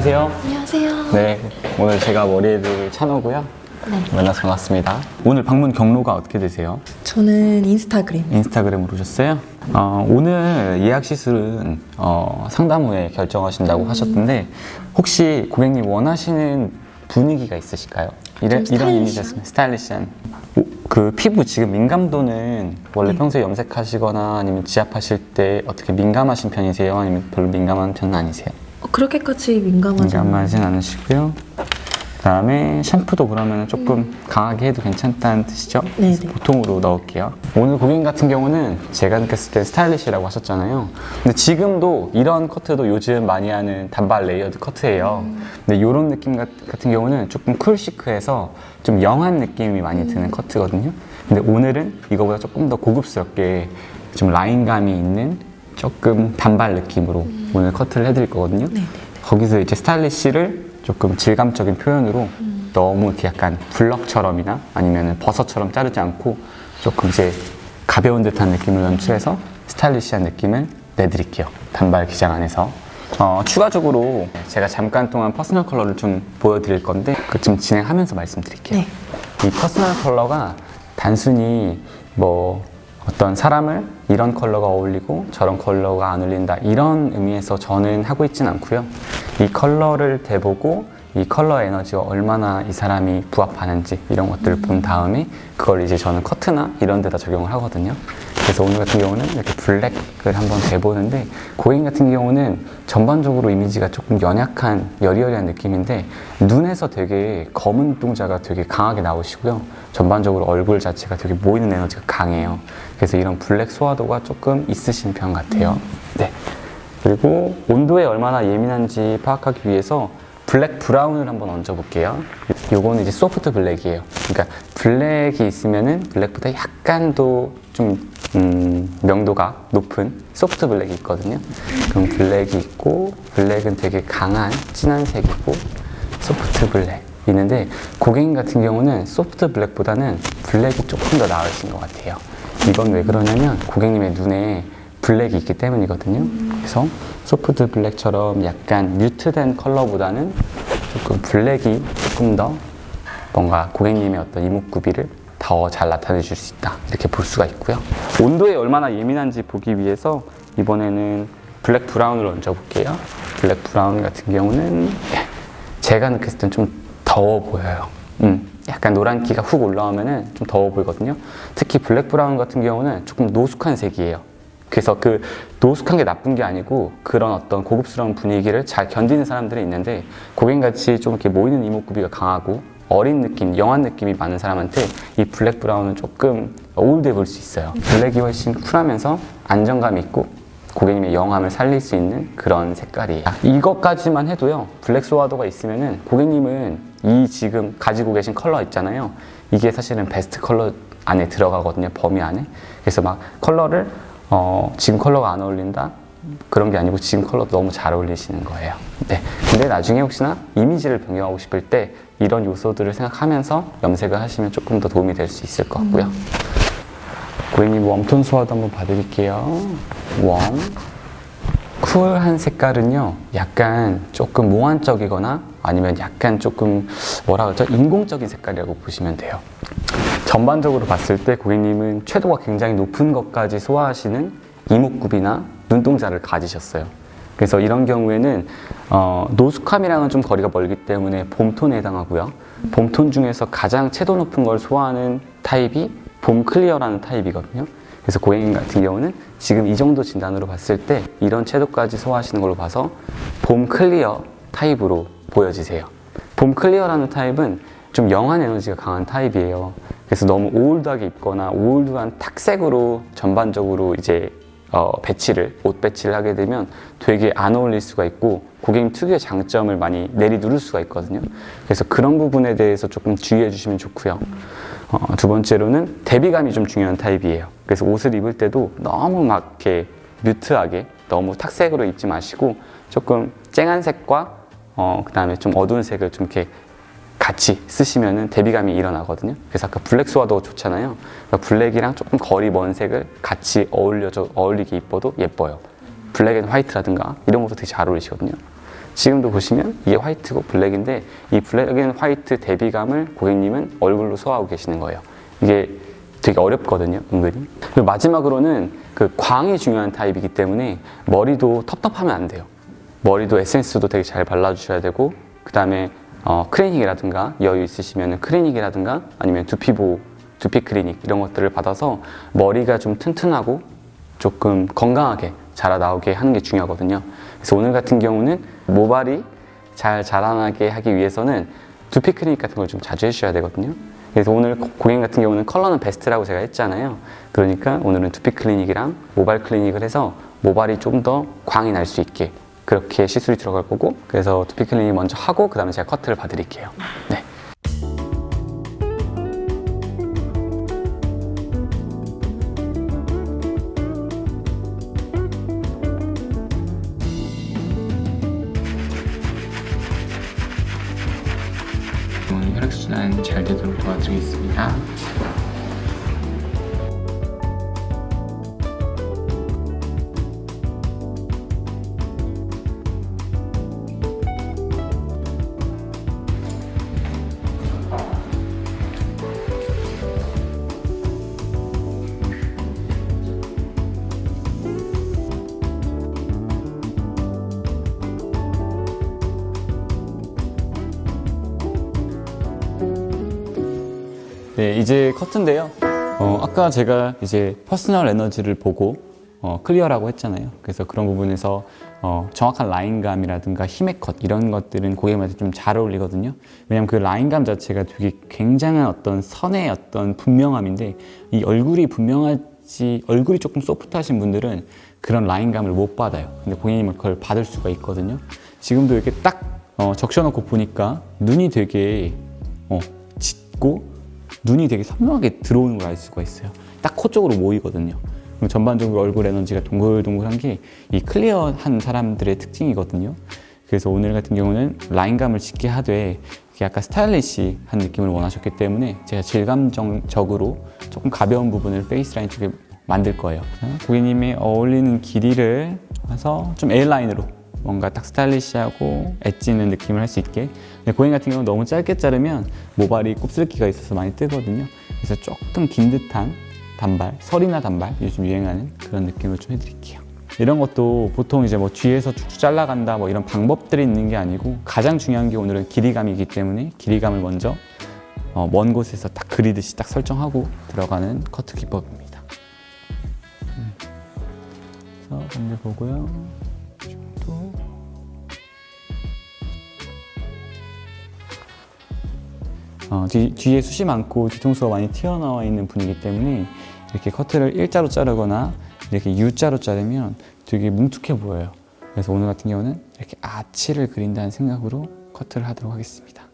안녕하세요. 안녕하세요. 네, 오늘 제가 머리해드릴 찬호고요. 네. 만나서 반갑습니다. 오늘 방문 경로가 어떻게 되세요? 저는 인스타그램. 인스타그램으로 오셨어요? 오늘 예약 시술은 상담 후에 결정하신다고 하셨던데 혹시 고객님 원하시는 분위기가 있으실까요? 이런 이미지였으면 스타일리시한. 그 피부 지금 민감도는 원래 네. 평소에 염색하시거나 아니면 지압하실 때 어떻게 민감하신 편이세요? 아니면 별로 민감한 편은 아니세요? 그렇게까지 민감하지 않아요. 민감하진 않으시고요. 그 다음에 샴푸도 그러면 조금 강하게 해도 괜찮다는 뜻이죠? 네네. 그래서 보통으로 넣을게요. 오늘 고객님 같은 경우는 제가 느꼈을 때 스타일리시라고 하셨잖아요. 근데 지금도 이런 커트도 요즘 많이 하는 단발 레이어드 커트예요. 근데 이런 느낌 같은 경우는 조금 쿨시크해서 좀 영한 느낌이 많이 드는 커트거든요. 근데 오늘은 이거보다 조금 더 고급스럽게 좀 라인감이 있는 조금 단발 느낌으로 오늘 커트를 해드릴 거거든요. 네네. 거기서 이제 스타일리시를 조금 질감적인 표현으로 너무 이렇게 약간 블럭처럼이나 아니면 버섯처럼 자르지 않고 조금 이제 가벼운 듯한 느낌을 연출해서 스타일리시한 느낌을 내드릴게요. 단발 기장 안에서. 추가적으로 제가 잠깐 동안 퍼스널 컬러를 좀 보여드릴 건데 좀 진행하면서 말씀드릴게요. 네. 이 퍼스널 컬러가 단순히 뭐 어떤 사람을 이런 컬러가 어울리고 저런 컬러가 안 어울린다 이런 의미에서 저는 하고 있진 않고요. 이 컬러를 대보고 이 컬러 에너지와 얼마나 이 사람이 부합하는지 이런 것들을 본 다음에 그걸 이제 저는 커트나 이런 데다 적용을 하거든요. 그래서 오늘 같은 경우는 이렇게 블랙을 한번 대보는데 고객님 같은 경우는 전반적으로 이미지가 조금 연약한 여리여리한 느낌인데 눈에서 되게 검은 눈동자가 되게 강하게 나오시고요. 전반적으로 얼굴 자체가 되게 모이는 에너지가 강해요. 그래서 이런 블랙 소화도가 조금 있으신 편 같아요. 네. 그리고 온도에 얼마나 예민한지 파악하기 위해서 블랙 브라운을 한번 얹어볼게요. 요거는 이제 소프트 블랙이에요. 그러니까 블랙이 있으면은 블랙보다 약간 더 좀 명도가 높은 소프트 블랙이 있거든요. 그럼 블랙이 있고 블랙은 되게 강한 진한 색이고 소프트 블랙 있는데 고객님 같은 경우는 소프트 블랙보다는 블랙이 조금 더 나으신 것 같아요. 이건 왜 그러냐면 고객님의 눈에 블랙이 있기 때문이거든요. 그래서 소프트 블랙처럼 약간 뮤트된 컬러보다는 조금 블랙이 조금 더 뭔가 고객님의 어떤 이목구비를 더 잘 나타내 줄 수 있다 이렇게 볼 수가 있고요. 온도에 얼마나 예민한지 보기 위해서 이번에는 블랙 브라운을 얹어 볼게요. 블랙 브라운 같은 경우는 제가 느꼈을 땐 좀 더워 보여요. 약간 노란기가 훅 올라오면은 좀 더워 보이거든요. 특히 블랙 브라운 같은 경우는 조금 노숙한 색이에요. 그래서 그 노숙한 게 나쁜 게 아니고 그런 어떤 고급스러운 분위기를 잘 견디는 사람들이 있는데 고객님같이 좀 이렇게 모이는 이목구비가 강하고 어린 느낌, 영한 느낌이 많은 사람한테 이 블랙 브라운은 조금 올드해 보일 수 있어요. 블랙이 훨씬 쿨하면서 안정감 있고 고객님의 영함을 살릴 수 있는 그런 색깔이에요. 이것까지만 해도요, 블랙 소화도가 있으면은 고객님은 이 지금 가지고 계신 컬러 있잖아요. 이게 사실은 베스트 컬러 안에 들어가거든요, 범위 안에. 그래서 막 컬러를 지금 컬러가 안 어울린다? 그런 게 아니고 지금 컬러도 너무 잘 어울리시는 거예요. 네. 근데 나중에 혹시나 이미지를 변경하고 싶을 때 이런 요소들을 생각하면서 염색을 하시면 조금 더 도움이 될 수 있을 것 같고요. 고객님 웜톤 소화도 한번 봐드릴게요. 웜. 쿨한 색깔은요, 약간 조금 몽환적이거나 아니면 약간 조금 뭐라 그러죠? 인공적인 색깔이라고 보시면 돼요. 전반적으로 봤을 때 고객님은 채도가 굉장히 높은 것까지 소화하시는 이목구비나 눈동자를 가지셨어요. 그래서 이런 경우에는 노숙함이랑은 좀 거리가 멀기 때문에 봄톤에 해당하고요. 봄톤 중에서 가장 채도 높은 걸 소화하는 타입이 봄 클리어라는 타입이거든요. 그래서 고객님 같은 경우는 지금 이 정도 진단으로 봤을 때 이런 채도까지 소화하시는 걸로 봐서 봄 클리어 타입으로 보여지세요. 봄 클리어라는 타입은 좀 영한 에너지가 강한 타입이에요. 그래서 너무 올드하게 입거나 올드한 탁색으로 전반적으로 이제 옷 배치를 하게 되면 되게 안 어울릴 수가 있고 고객님 특유의 장점을 많이 내리누를 수가 있거든요. 그래서 그런 부분에 대해서 조금 주의해 주시면 좋고요. 두 번째로는 대비감이 좀 중요한 타입이에요. 그래서 옷을 입을 때도 너무 막 이렇게 뮤트하게 너무 탁색으로 입지 마시고 조금 쨍한 색과 그 다음에 좀 어두운 색을 좀 이렇게 같이 쓰시면은 대비감이 일어나거든요. 그래서 아까 블랙 소화도 좋잖아요. 그러니까 블랙이랑 조금 거리 먼 색을 같이 어울리게 입어도 예뻐요. 블랙 앤 화이트라든가 이런 것도 되게 잘 어울리시거든요. 지금도 보시면 이게 화이트고 블랙인데 이 블랙 앤 화이트 대비감을 고객님은 얼굴로 소화하고 계시는 거예요. 이게 되게 어렵거든요, 은근히. 그리고 마지막으로는 그 광이 중요한 타입이기 때문에 머리도 텁텁하면 안 돼요. 머리도 에센스도 되게 잘 발라주셔야 되고, 그 다음에 클리닉이라든가 여유 있으시면 클리닉이라든가 아니면 두피 클리닉 이런 것들을 받아서 머리가 좀 튼튼하고 조금 건강하게 자라 나오게 하는 게 중요하거든요. 그래서 오늘 같은 경우는 모발이 잘 자라나게 하기 위해서는 두피 클리닉 같은 걸 좀 자주 해주셔야 되거든요. 그래서 오늘 고객님 같은 경우는 컬러는 베스트라고 제가 했잖아요. 그러니까 오늘은 두피 클리닉이랑 모발 클리닉을 해서 모발이 좀 더 광이 날 수 있게 그렇게 시술이 들어갈 거고, 그래서 두피 클리닉 먼저 하고 그 다음에 제가 커트를 봐드릴게요. 네. 오늘 혈액순환 잘 되도록 도와드리겠습니다. 네, 이제 커트인데요. 아까 제가 이제 퍼스널 에너지를 보고 클리어라고 했잖아요. 그래서 그런 부분에서 정확한 라인감이라든가 힘의 컷 이런 것들은 고객님한테 좀 잘 어울리거든요. 왜냐면 그 라인감 자체가 되게 굉장한 어떤 선의 어떤 분명함인데, 이 얼굴이 얼굴이 조금 소프트하신 분들은 그런 라인감을 못 받아요. 근데 고객님은 그걸 받을 수가 있거든요. 지금도 이렇게 딱 적셔놓고 보니까 눈이 되게 짙고 눈이 되게 선명하게 들어오는 걸 알 수가 있어요. 딱 코 쪽으로 모이거든요. 그럼 전반적으로 얼굴 에너지가 동글동글한 게 이 클리어한 사람들의 특징이거든요. 그래서 오늘 같은 경우는 라인감을 짙게 하되 약간 스타일리시한 느낌을 원하셨기 때문에 제가 질감적으로 조금 가벼운 부분을 페이스 라인 쪽에 만들 거예요. 고객님의 어울리는 길이를 해서 좀 A라인으로 뭔가 딱 스타일리시하고 엣지 있는 느낌을 할 수 있게. 근데 고객님 같은 경우는 너무 짧게 자르면 모발이 곱슬기가 있어서 많이 뜨거든요. 그래서 조금 긴 듯한 단발, 설이나 단발, 요즘 유행하는 그런 느낌으로 좀 해드릴게요. 이런 것도 보통 이제 뭐 뒤에서 쭉쭉 잘라간다 뭐 이런 방법들이 있는 게 아니고, 가장 중요한 게 오늘은 길이감이기 때문에 길이감을 먼저 먼 곳에서 딱 그리듯이 딱 설정하고 들어가는 커트 기법입니다. 그래서 먼저 보고요. 뒤에 숱이 많고 뒤통수가 많이 튀어나와 있는 분이기 때문에 이렇게 커트를 일자로 자르거나 이렇게 U자로 자르면 되게 뭉툭해 보여요. 그래서 오늘 같은 경우는 이렇게 아치를 그린다는 생각으로 커트를 하도록 하겠습니다.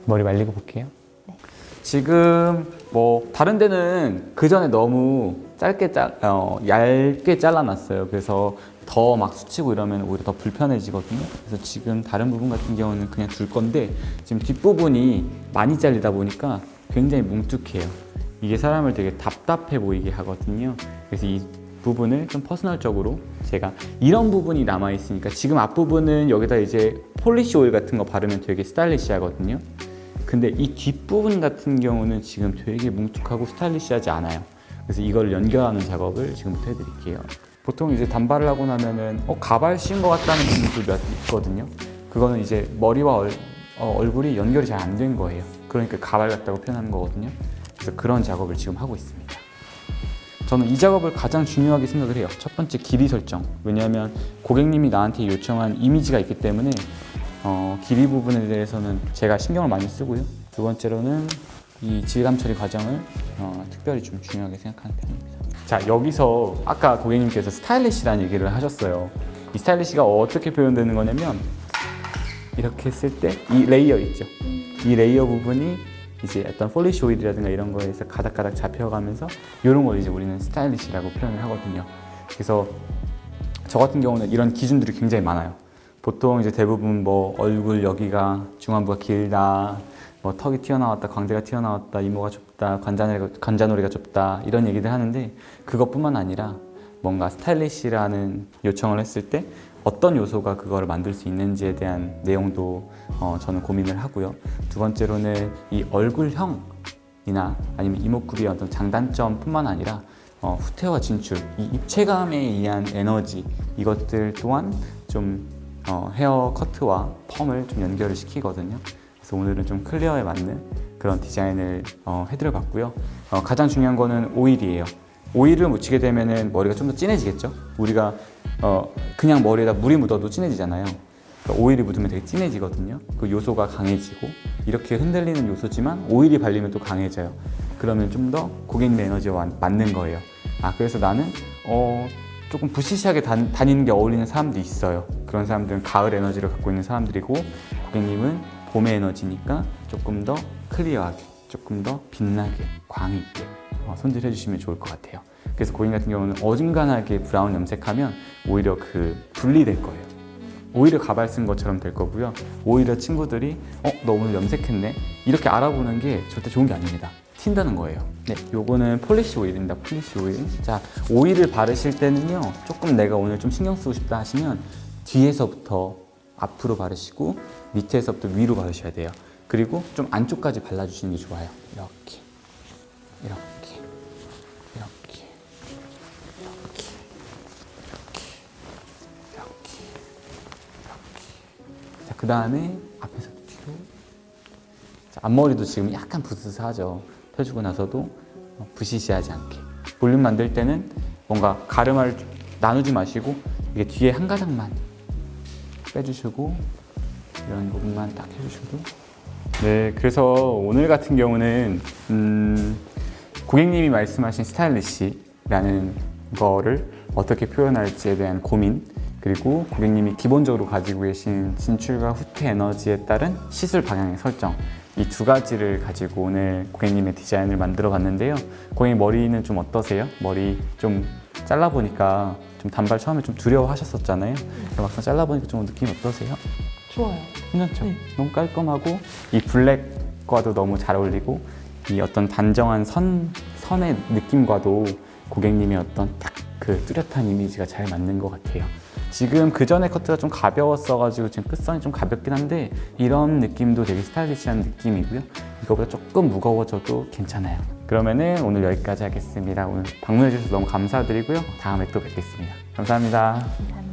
머리 말리고 볼게요. 네. 지금 뭐 다른 데는 그 전에 너무 얇게 잘라놨어요. 그래서 더 막 스치고 이러면 오히려 더 불편해지거든요. 그래서 지금 다른 부분 같은 경우는 그냥 둘 건데, 지금 뒷부분이 많이 잘리다 보니까 굉장히 뭉툭해요. 이게 사람을 되게 답답해 보이게 하거든요. 그래서 이 부분을 좀 퍼스널적으로 제가 이런 부분이 남아있으니까, 지금 앞부분은 여기다 이제 폴리시 오일 같은 거 바르면 되게 스타일리시하거든요. 근데 이 뒷부분 같은 경우는 지금 되게 뭉툭하고 스타일리시하지 않아요. 그래서 이걸 연결하는 작업을 지금부터 해드릴게요. 보통 이제 단발을 하고 나면은 가발 씌운 것 같다는 분들도 몇 있거든요. 그거는 이제 머리와 얼굴이 연결이 잘 안 된 거예요. 그러니까 가발 같다고 표현하는 거거든요. 그래서 그런 작업을 지금 하고 있습니다. 저는 이 작업을 가장 중요하게 생각을 해요. 첫 번째, 길이 설정. 왜냐하면 고객님이 나한테 요청한 이미지가 있기 때문에 길이 부분에 대해서는 제가 신경을 많이 쓰고요. 두 번째로는 이 질감 처리 과정을 특별히 좀 중요하게 생각하는 편입니다. 자, 여기서 아까 고객님께서 스타일리시라는 얘기를 하셨어요. 이 스타일리시가 어떻게 표현되는 거냐면, 이렇게 했을 때 이 레이어 있죠. 이 레이어 부분이 이제 어떤 폴리시 오일이라든가 이런 거에서 가닥가닥 잡혀가면서 이런 걸 이제 우리는 스타일리시라고 표현을 하거든요. 그래서 저 같은 경우는 이런 기준들이 굉장히 많아요. 보통 이제 대부분 뭐 얼굴 여기가 중안부가 길다, 뭐 턱이 튀어나왔다, 광대가 튀어나왔다, 이모가 좁다, 관자놀이가 좁다, 이런 얘기들 하는데, 그것뿐만 아니라 뭔가 스타일리시라는 요청을 했을 때 어떤 요소가 그거를 만들 수 있는지에 대한 내용도 저는 고민을 하고요. 두 번째로는 이 얼굴형이나 아니면 이목구비의 어떤 장단점뿐만 아니라 후퇴와 진출, 이 입체감에 의한 에너지 이것들 또한 좀 헤어 커트와 펌을 좀 연결을 시키거든요. 그래서 오늘은 좀 클리어에 맞는 그런 디자인을 해드려 봤고요. 가장 중요한 거는 오일이에요. 오일을 묻히게 되면은 머리가 좀 더 진해지겠죠? 우리가 그냥 머리에다 물이 묻어도 진해지잖아요. 그러니까 오일이 묻으면 되게 진해지거든요. 그 요소가 강해지고 이렇게 흔들리는 요소지만 오일이 발리면 또 강해져요. 그러면 좀 더 고객님의 에너지와 맞는 거예요. 그래서 나는 조금 부시시하게 다니는 게 어울리는 사람도 있어요. 그런 사람들은 가을 에너지를 갖고 있는 사람들이고 고객님은 봄의 에너지니까 조금 더 클리어하게, 조금 더 빛나게, 광 있게 손질해 주시면 좋을 것 같아요. 그래서 고객님 같은 경우는 어중간하게 브라운 염색하면 오히려 분리될 거예요. 오히려 가발 쓴 것처럼 될 거고요. 오히려 친구들이 너 오늘 염색했네? 이렇게 알아보는 게 절대 좋은 게 아닙니다. 튄다는 거예요. 네, 요거는 폴리시 오일입니다. 폴리시 오일. 자, 오일을 바르실 때는요, 조금 내가 오늘 좀 신경 쓰고 싶다 하시면 뒤에서부터 앞으로 바르시고 밑에서부터 위로 바르셔야 돼요. 그리고 좀 안쪽까지 발라주시는 게 좋아요. 이렇게, 이렇게, 이렇게, 이렇게, 이렇게, 이렇게, 이렇게. 자, 그 다음에 앞에서 뒤로. 자, 앞머리도 지금 약간 부스스하죠. 펴주고 나서도 부시시하지 않게. 볼륨 만들 때는 뭔가 가르마를 나누지 마시고 이게 뒤에 한 가닥만 빼주시고 이런 부분만 딱 해주시고. 네, 그래서 오늘 같은 경우는 고객님이 말씀하신 스타일리시라는 거를 어떻게 표현할지에 대한 고민, 그리고 고객님이 기본적으로 가지고 계신 진출과 후퇴 에너지에 따른 시술 방향의 설정, 이 두 가지를 가지고 오늘 고객님의 디자인을 만들어 봤는데요. 고객님 머리는 좀 어떠세요? 머리 좀 잘라보니까 좀 단발 처음에 좀 두려워하셨었잖아요. 막상 잘라보니까 좀 느낌이 어떠세요? 좋아요. 괜찮죠? 네. 너무 깔끔하고 이 블랙과도 너무 잘 어울리고 이 어떤 단정한 선의 느낌과도 고객님의 어떤 딱 그 뚜렷한 이미지가 잘 맞는 것 같아요. 지금 그 전에 커트가 좀 가벼웠어가지고 지금 끝선이 좀 가볍긴 한데 이런 느낌도 되게 스타일리시한 느낌이고요. 이거보다 조금 무거워져도 괜찮아요. 그러면은 오늘 여기까지 하겠습니다. 오늘 방문해 주셔서 너무 감사드리고요. 다음에 또 뵙겠습니다. 감사합니다. 감사합니다.